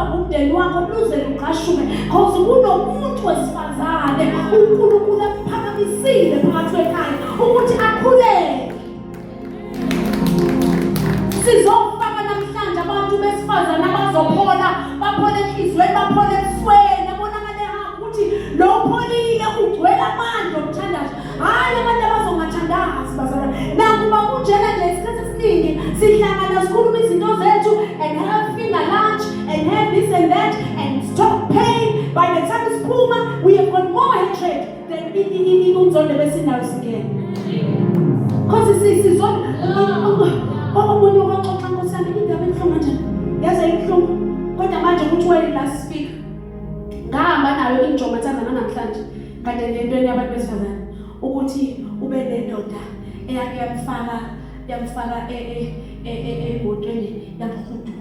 umndeni wakho luze luqashuke because kunomuntu wesifazane uNkulunkulu aphakamisile phakathi kwekhaya ukuthi akhuleke. Sizofaka namhlanje abantu besifazane abazophola, baphola enhliziyweni, baphola ebusweni, abonakale ukuthi lo pholile ugcwele amandla okuthandaza. Hayi abantu abazongathandazi bazalwane. Nakuba kunjena nje isikhathi esiningi sihlangana sikhuluma izinto zethu and have finger lunch and have this and that and stop pain. By the time it's Puma, we have got more hatred than in unzonde besinayo sigeni. Because sizona omunye waxoxa nkosana indaba enhlungu nje. Yaze inhlungu. Kodwa manje ukuthi wena last speak. Ngahamba nayo injongo ethandana namhlanje. Kanti lento yabantu besifazane ukuthi ube nendoda yamfaka emotweni yamhudu.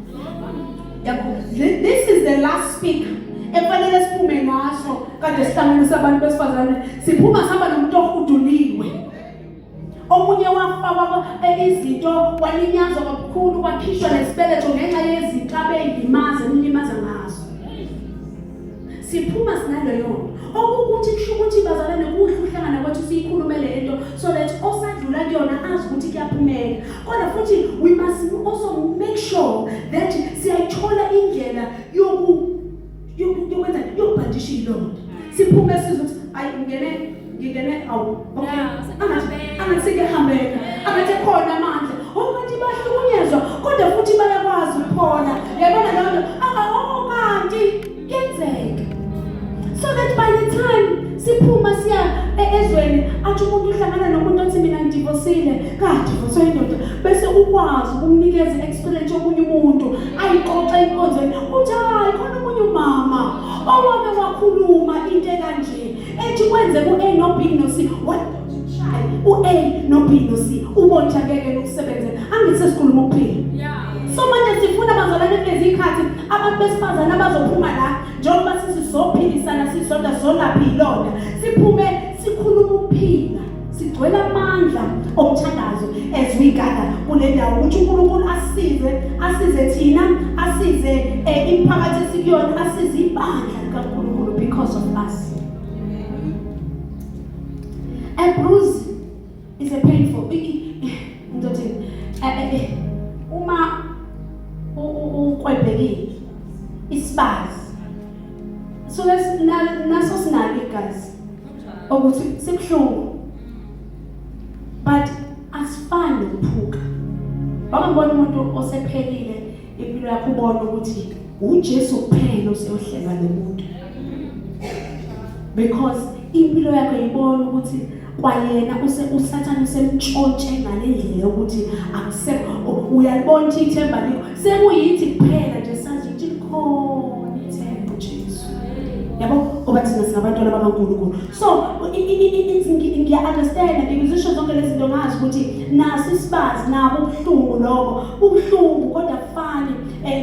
This is the last speak. Efanele siphume ngaso kade sihlanganisa abantu besifazane siphuma sihamba nomuntu ohuduliwe. Omunye wafakwa izinto walinyazwa kakhulu wakhishwa nesibeletho ngenxa yezinto abeyilimaza ngazo. Siphuma sinaleyo okuthi kusho ukuthi bazalane kuhle uhlangana kwethu siyikhulumele lento so that osadlula kuyona azi ukuthi kuyaphumela. Kodwa futhi we must also make sure that siyayithola indlela yokwenza yokubhandisha ilonda. Siphume sizothi ayi ngingene awu okay angasike hambeka abathe khona amandla ukuthi bahlukunyezwa kodwa futhi bayakwazi ukuphola. Yabona lonto kanti kenzeka. So that by the time siphuma siya ezweni athi umuntu uhlangana nomuntu othi mina ngidivosile kadivoso indoda bese ukwazi ukumnikeza experience yomunye umuntu ayixoxa inkonzweni uthi hayi khona umunye umama owake wakhuluma into kanje ethi kwenze ku-A no B no C. What u-A no B no C ubonja ngeke ukusebenzela angithi sikhuluma ukuphila. So manje sifuna bazalwane kulezi ikhathi abantu besifazane abazophuma la njengoba sizophilisana sisonda solaphi ilonda siphume sikhuluma ukuphila sigcwele amandla omthandazo as we gather kule ndawo ukuthi uNkulunkulu asize thina asize imphakathi esikuyona asize ibandla likaNkulunkulu because of us. A bruise is a painful uma ukwebhekile isibazi so naso sinalo igazi ukuthi sikuhlungu but asifani ukuphuka. Bakambona umuntu osephelile impilo yakhe ubona ukuthi uJesu kuphela useyohleka nomuntu because impilo yakhe ibona ukuthi kwayena uSathane usemtshontshe ngalendlela ukuthi akusekho uyalibona ukuthi ithemba likho sekuyithi kuphela nje sazi ukuthi likhona ithemba uJesu. Yabo ngoba thina singabantwana bakaNkulunkulu. So ngiya-understand ngizisho zonke lezi zinto ngazi ukuthi nasi sibazi nabo ubuhlungu lobo ubuhlungu kodwa kufani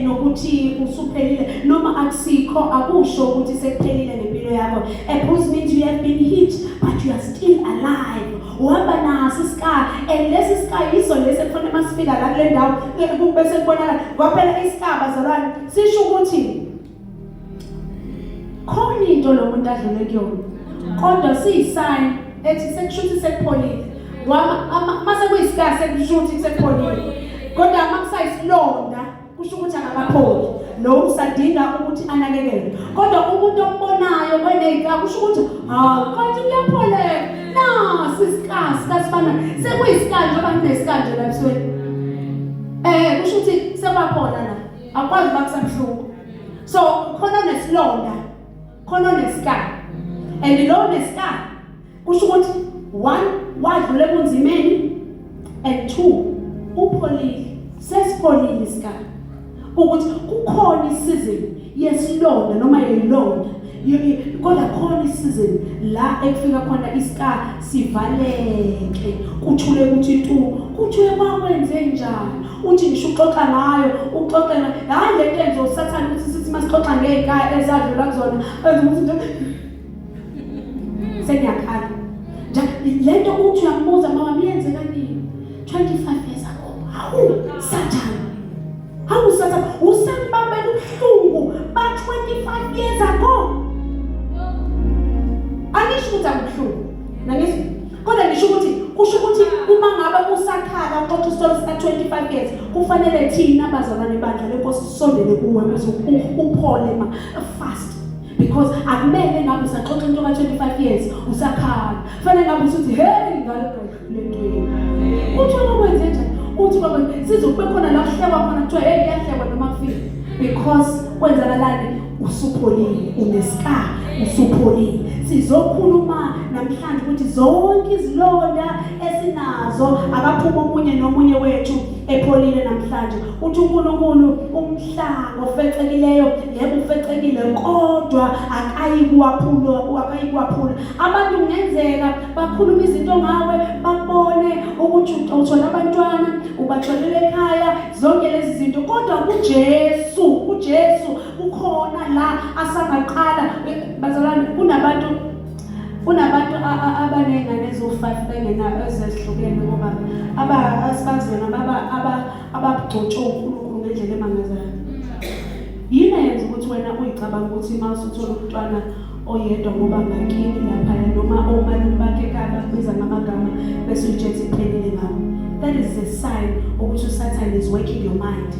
nokuthi usuphelile noma akusikho akusho ukuthi sekuphelile ngempilo yakho. A bruise means you have been hit but you are still alive. Uhamba naso isikha and lesi sikha yiso lesi kufanele masifika la kule ndawo bese kubonakala kwaphela isikha bazalwane sisho ukuthi khona into lo muntu adlule kuyona kodwa siyisign ethi sekushuthi sekupholile ngoba mase kuyisikha sekushuthi sekupholile kodwa makusayisilonda kusho ukuthi akakapholi lo usadinga ukuthi anakekelwe kodwa umuntu ombonayo kweneyika kusho ukuthi kanti kuyapholeka nasi isikasi kasifana sekuyisikanje abantu nesikanje la ebusweni kusho ukuthi sebaphola la akwazi bakusabuhlungu so khona nesilonda khona nesikali and lo nesikali kusho ukuthi one wadlule ebunzimeni and two upholile sesipholile isikali ukuthi kukhona isizini yesilonda noma yeyilonda kodwa khona isizini la ekufika khona isikali sivaleke kuthule ukuthi kuthule bakwenze njani uthi ngisho uxoxa ngayo uxoxe hayi lento enzo uSathane ukuthi sithi masixoxa ngezikaya ezadlula kuzona ukuthi sengiyakhala nje lento uthi uyambuza mama miyenze kanini 25 years ago hawu Sathane usambambela ubuhlungu years ago. Angisho ukuthi akubuhlungu. Nangizwa. Kodwa ngisho ukuthi uma ngabe usakhala uxoxa isitolo sika 25 years kufanele thina abazalwane bandla lenkosi sisondele kuwe ukuze uphole fast. Because akumele ngabe usaxoxa into ka 25 years usakhala. Fanele ngabe usuthi hey ngalo lento yini. Uthi ukwenze njani? Uthi baba sizokube khona la kuhlekwa khona kuthiwa hey kuyahlekwa noma kufika. Because kwenzakalani usupholile unesika usupholile. Sizokhuluma namhlanje ukuthi zonke izilonda esinazo akaphuma omunye nomunye wethu epholile namhlanje. Uthi uNkulunkulu umhlanga ofecekileyo yebo ufecekile kodwa akayikwaphula. Abantu kungenzeka bakhuluma izinto ngawe bakubone ukuthi uthola abantwana ubaxolele ekhaya zonke lezi zinto kodwa uJesu ukhona la asangaqala bazalwane kunabantu abanengane ezo5 bengena ezehlukene ngoba abasifazana abagcotshwe uNkulunkulu ngendlela emangazayo. Yini yenza ukuthi wena uyicabanga ukuthi mawusuthola umntwana oyedwa ngoba ngakini lapha noma omalume bakhe kaba biza ngamagama bese ujethe iphelele ngawo? That is a sign ukuthi Satan is working your mind.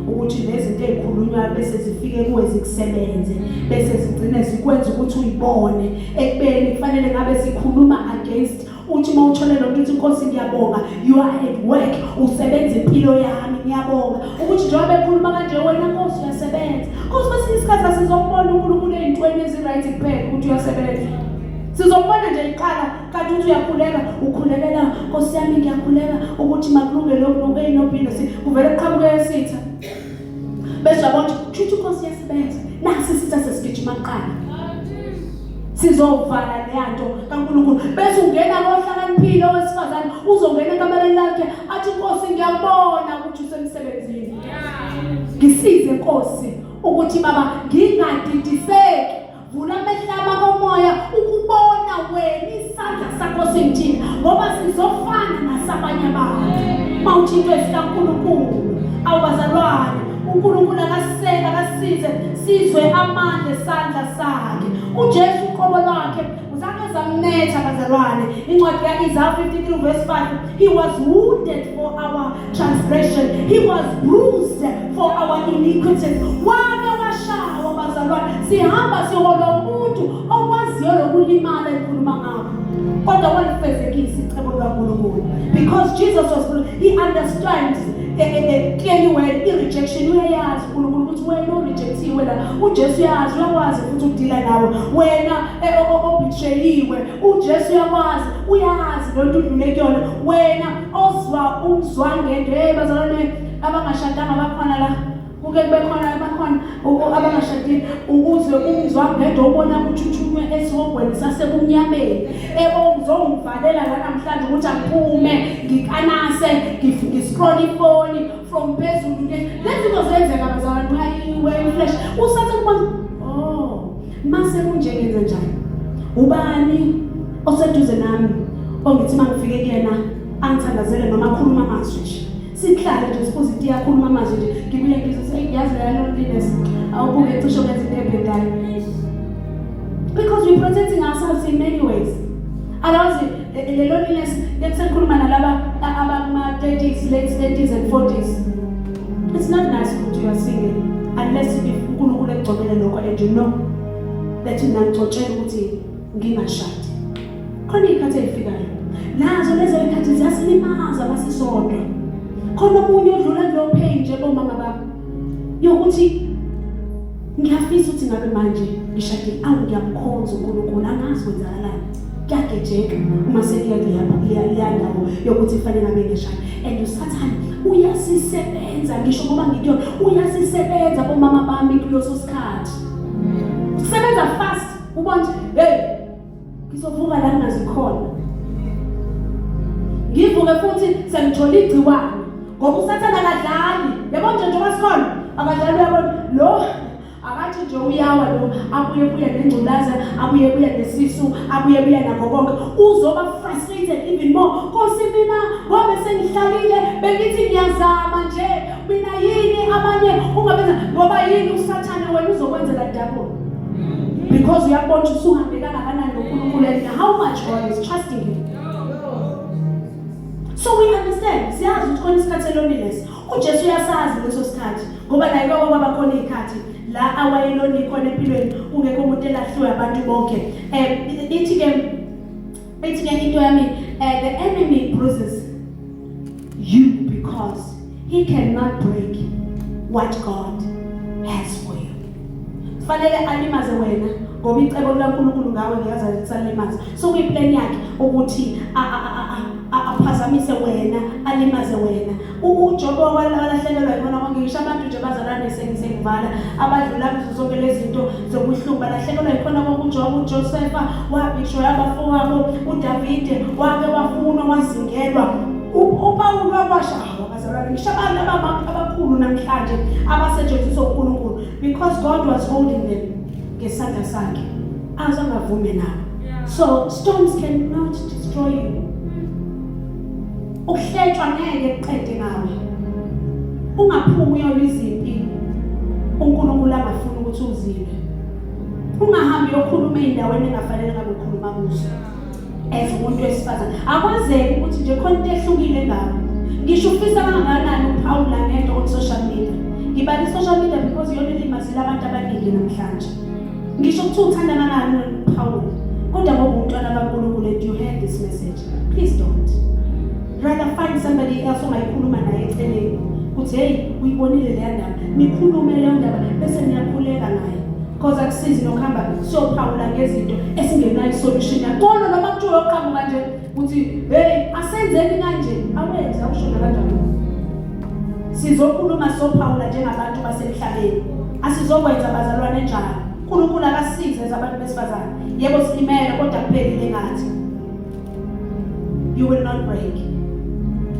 Ukuthi lezinto ezikhulunywa bese zifike kuwe zikusebenze bese zigcine zikwenza ukuthi uyibone ekubeni kufanele ngabe sikhuluma against uthi mawutholela ukuthi inkosi ngiyabonga you are at work usebenza impilo yami ngiyabonga ukuthi njengoba ekhuluma kanje wena Nkosi uyasebenza Nkosi bese isikhathi sizobona uNkulunkulu ezintweni eziright kuphela ukuthi uyasebenza sizobona nje iqala kanti uthi ukhulekela Nkosi yami ngiyakhuleka ukuthi makulungele lokho eyinobhilo kuvele kuqhamuke esitha bese yabona ukuthi Nkosi yasebenza nasi sitha sesigijima kuqala sizovala leyanto kaNkulunkulu bese ungena kohlakaniphile owesifazane uzongena ekameleni lakhe athi Nkosi ngiyabona ukuthi usemsebenzini ngisize Nkosi ukuthi baba ngingadidiseki vula amehlo komoya ukubona wena isandla sakho singithina ngoba sizofana nasabanye abantu mawuthintwe sikaNkulunkulu awubazalwane uNkulunkulu akasize sizwe amandla esandla sakhe uJesu uqobo lwakhe uzange zamnetha bazalwane incwadi kaIsaiah 53 verse 5 he was wounded for our transgression he was bruised for our iniquities wake washawa bazalwane sihamba sihola umuntu okwaziyo lokulimala ekhuluma ngakho kodwa walifezekisa icebo likaNkulunkulu because Jesus was he understands clearly when rejection uyayazi uNkulunkulu ukuthi wena orejectiwe la uJesu uyazi uyakwazi futhi ukudila nawe wena obetrayiwe uJesu uyazi lonto udlule kuyona wena ozwa umzwangedwe bazalwane abangashadanga bakhona la kuke kube khona abangashadile ukuze umzwangedwe ubona ukuthuthumwe esihogweni sasebumnyameni ongizongivalela la namhlanje ukuthi aphume ngikanase ngiscroll ifoni from phezulu lezi zinto zenzeka bazalwane hayi flash usathi mase kunje ngenze njani ubani oseduze nami ongithi mangifike kuyena angithandazele noma akhuluma amazwi nje sihlale nje sibuze ukuthi iyakhuluma amazwi nje ngibuye ngizothi yazi la loneliness awubuke cishe kwenza into ebhedayo because we protecting ourselves in many ways alazi le loneliness lekusekhuluma nalaba abama 30s late 30s and 40s it's not nice ukuthi you are single unless uNkulunkulu ekugcobele lokho and you know that ngicocela ukuthi ngingashadi khona ikhathi efikayo nazo lezo ikhathi ziyasilimaza masisodwa khona umunye odlula kulo pain nje bomama baba yokuthi ngiyafisa ukuthi ngabe manje ngishade ngiyamkhonza uNkulunkulu angazi kwenzakalani kuyagejeka uma sekuyaliyanawo yokuthi kufanele ngabe ngishade and uSathane uyasisebenza ngisho ngoba ngiyona uyasisebenza bomama bami kuleso sikhathi usebenza fast ubona hey ngizovuka la ngingazikhona ngivuke futhi sengithola igciwane ngoba uSathane akadlali yabo nje njengoba sikhona akadlali uyabona lo akathi nje uyawa lo abuye nengculaza abuye nesisu abuye nakho konke uzoba frustrated even more Nkosi mina ngoba sengihlalile bengithi ngiyazama nje mina yini abanye ungabenza ngoba yini uSathane wena uzokwenzela double because uyabona ukuthi usuhambe kangakanani noNkulunkulu and how much God is trusting you. So we understand. Siyazi ukuthi khona isikhathi loneliness. uJesu uyasazi leso sikhathi ngoba naye kwaba khona izikhathi la awayeloni khona empilweni ungekho umuntu elahliwe abantu bonke. Ithi ke into yami, the enemy bruises you because he cannot break what God has for you. Fanele alimaze wena ngoba icebo likaNkulunkulu ngawe ngiyazazi kusalimaza. So kuyiplan yakhe ukuthi aphazamise wena, alimaze wena. uJobe walahlekelwa yikona konke, ngisho abantu nje bazalwane sengivala abadlula kuzo zonke lezi zinto zokuhlunga balahlekelwa yikona konke. uJobe, uJosepha wabishwa abafowabo, uDavide wake wafunwa wazingelwa, uPawulu wakwashawa bazalwane. Ngisho abantu abakhulu namhlanje abasetshenziswa uNkulunkulu because God was holding them ngesandla sakhe azabavume nawe. So storms cannot destroy you. Ukuhletshwa ngeke kuqede ngawe. Ungaphumi uyoliziphi uNkulunkulu angafuni ukuthi uzile. Ungahambi yokhuluma endaweni engafanele ngabe ukhuluma kuzo. As umuntu wesifazane akwazeki ukuthi nje khona into ehlukile ngawe. Ngisho ufisa kangakanani uPaul ngento on social media. Ngibali social media because yona ilimazile abantu abaningi namhlanje. Ngisho ukuthi uthanda kangakanani uPaul, kodwa ngoba umntwana kaNkulunkulu and you heard this message, please don't. Rather find somebody else ongayikhuluma naye eceleni ukuthi hey uyibonile le ndaba, nikhulume le ndaba bese niyakhuleka naye because akusizi nokuhamba sophawula ngezinto esingenayo solution. Yabona noma kuthiwa yoqhamuka nje ukuthi hey asenzeni kanje, awenze awushona kanjani. Sizokhuluma sophawula njengabantu basemhlabeni, asizokwenza bazalwane njalo. uNkulunkulu akasize abantu besifazane. Yebo silimele kodwa kuphelile ngathi. You will not break.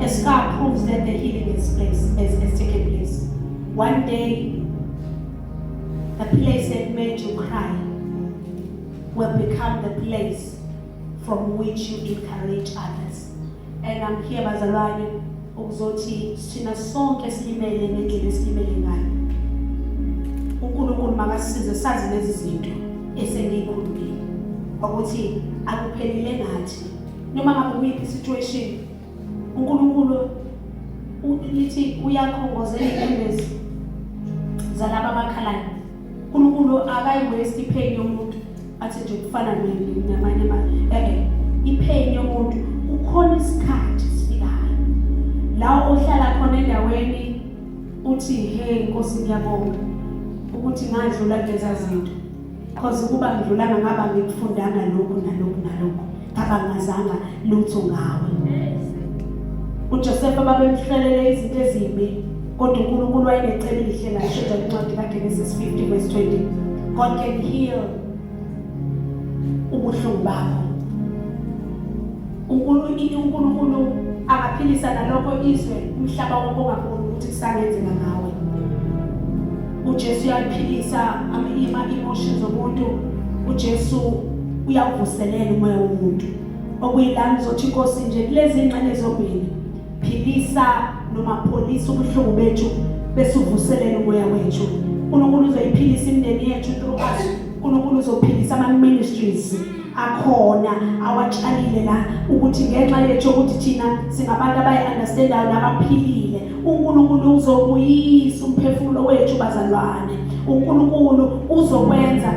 A scar proves that the healing has taken place. One day, the place that made you cry will become the place from which you encourage others. And I'm here, bazalwane, ukuzothi sina sonke silimele ngendlela esilimele ngayo. uNkulunkulu makasize sazi lezi zinto esengiyikhulumile ukuthi akuphelile ngathi noma ngabe uyiphi situation. uNkulunkulu ulithi uyakhongozela izindezi zalaba abakhalayo. uNkulunkulu akayi-waste ipain yomuntu athi nje kufana namanye ipain yomuntu ukhona isikhathi sifikayo la ohlala khona endaweni uthi hey Nkosi ngiyabonga ukuthi ngadlula kuleza zinto because kuba ngidlulanga ngaba ngikufundanga lokhu nalokhu ngabangazanga lutho ngawe. uJosepha babemhlelele izinto ezimbi kodwa uNkulunkulu wayenecebo elihle la esho incwadi kaGenesis 50 verse 20. God can heal ubuhlungu bakho. uNkulunkulu akaphilisa nalokho izwe umhlaba wonke ongaboni ukuthi kusangenzeka ngawe. uJesu uyaphilisa ama-emotions omuntu. uJesu uyavuselela umoya womuntu. okuyilana uzothi Nkosi nje kulezi ingxenye zombili philisa noma pholisa ubuhlungu bethu bese uvuselela umoya wethu. uNkulunkulu uzoyiphilisa imindeni yethu through us. uNkulunkulu uzophilisa ama-ministries akhona awatshalile la ukuthi ngenxa yethu ukuthi thina singabantu abayi-understandayo nabaphilile. uNkulunkulu uzobuyisa umphefumulo wethu bazalwane. uNkulunkulu uzokwenza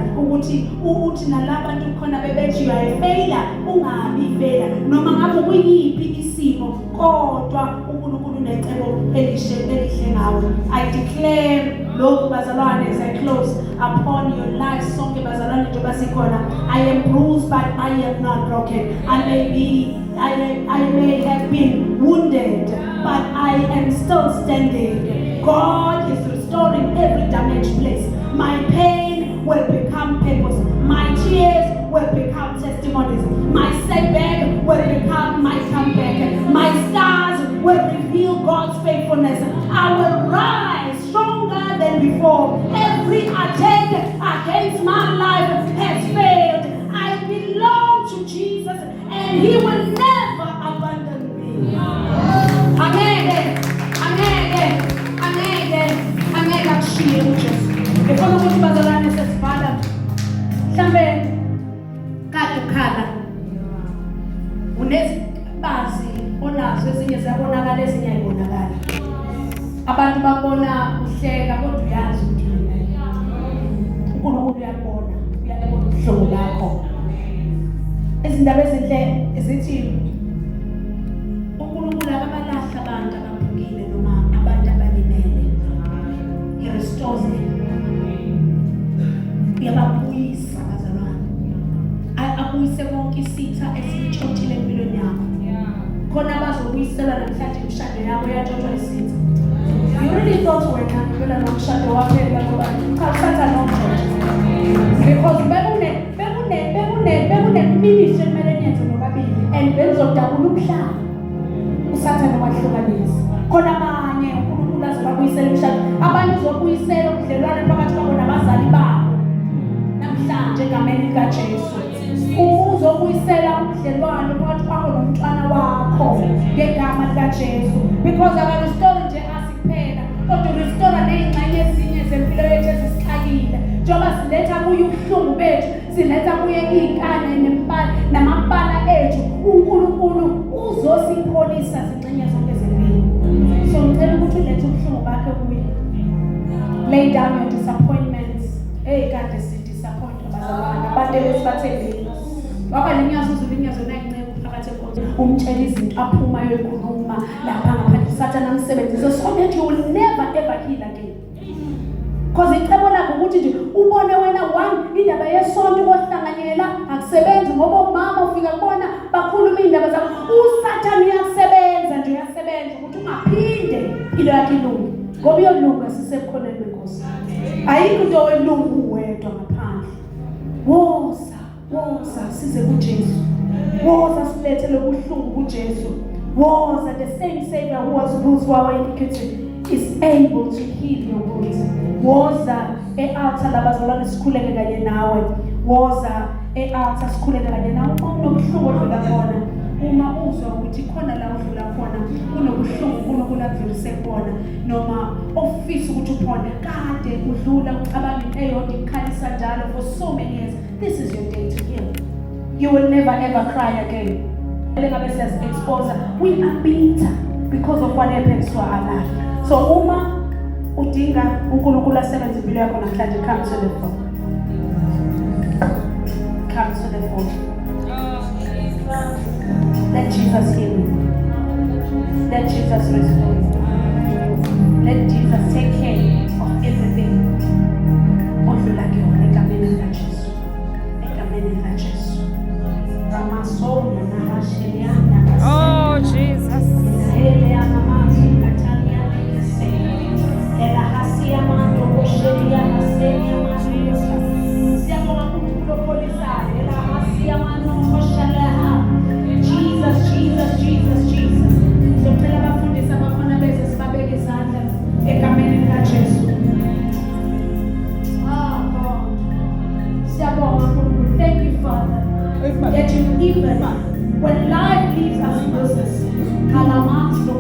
ukuthi nalabo bantu khona bebethi uyayifeyila ungabi feyila noma ngabe kuyiphi isimo kodwa uNkulunkulu unecebo elihle ngawe. I declare lokhu bazalwane as I close upon your lives sonke bazalwane njengoba sikhona. I am bruised but I am not broken. I may have been wounded but I am still standing. God is restoring every damaged place. My pain will become purpose. My tears will become testimonies. My setback will become my comeback. My scars will reveal God's faithfulness. I will rise stronger than before. Every attack against my life has failed. I belong to Jesus and He will never abandon me. Amen. Amen. Akushiye uJesu. Ngifuna ukuthi bazalwane sesivala izindaba ezinhle zithi uNkulunkulu abalahla abantu abaphukile noma abantu abalimele. He restores them. Uyababuyisa bazalwane. Abuyise konke isitha esitshothile empilweni yakho. Khona abazobuyisela namhlanje imishado yabo yatshothwa isitha. You really thought wena ngibona nomshado waphela ngoba ukhathatha nomshado. Because bekune-ministry ekumele niyenze nobabili and bezodabula umhlaba. Usathane wahlukanisa. Khona abanye uNkulunkulu azobabuyisela imishado. Abanye uzobuyisela ubudlelwane phakathi kwabo nabazali babo. Namhlanje egameni likaJesu. Uzobuyisela ubudlelwane phakathi kwakho nomntwana wakho ngegama likaJesu. Because aka-restore nje asiphela kodwa urestore ney'ngxenye ezinye zempilo yethu ezisixakile. Njengoba siletha kuye ubuhlungu bethu, siletha kuye iy'nkani namabala ethu, uNkulunkulu uzosipholisa zingxenye zonke zempilo. So ngicela ukuthi ulethe ubuhlungu bakhe kuye. Lay down your disappointments. Kade si-disappoint abazalwane, abantu ebesibathembile. Waba linyazo uzulinyazo nayinceke phakathi enkosini. Umtshela izinto aphumayo ekhuluma lapha ngaphandle usathane amsebenzise so that you will never ever heal again. Because icebo lakho ukuthi nje ubone wena one indaba yesonto kohlanganyela akusebenzi ngoba umama ufika kubona bakhuluma indaba zakho. Usathane uyasebenza nje uyasebenza ukuthi ungaphinde impilo yakhe ilunge. Ngoba iyolunga sisebukhoneni benkosi. Ayikho into welungu wedwa ngaphandle. Woza size kuJesu. Woza silethele ubuhlungu kuJesu. Woza the same Savior who was bruised for our iniquity is able to heal your wounds. Woza e-altar labazalwane sikhuleke kanye nawe. Woza e-altar sikhuleke kanye nawe. Unobuhlungu odlula khona. Uma uzwa ukuthi khona la udlula khona kunobuhlungu uNkulunkulu akudlulise khona noma ofisa ukuthi uphone kade udlula ucabanga eyodwa ikhalisa njalo for so many years, this is your day to heal. You will never ever cry again. Lengabe siyazi-expose, we are bitter because of what happens to our life. So uma udinga uNkulunkulu asebenze impilo yakho namhlanje, come to the phone. Come to the phone. Let Jesus heal you. Let Jesus restore you. Let Jesus take care of everything.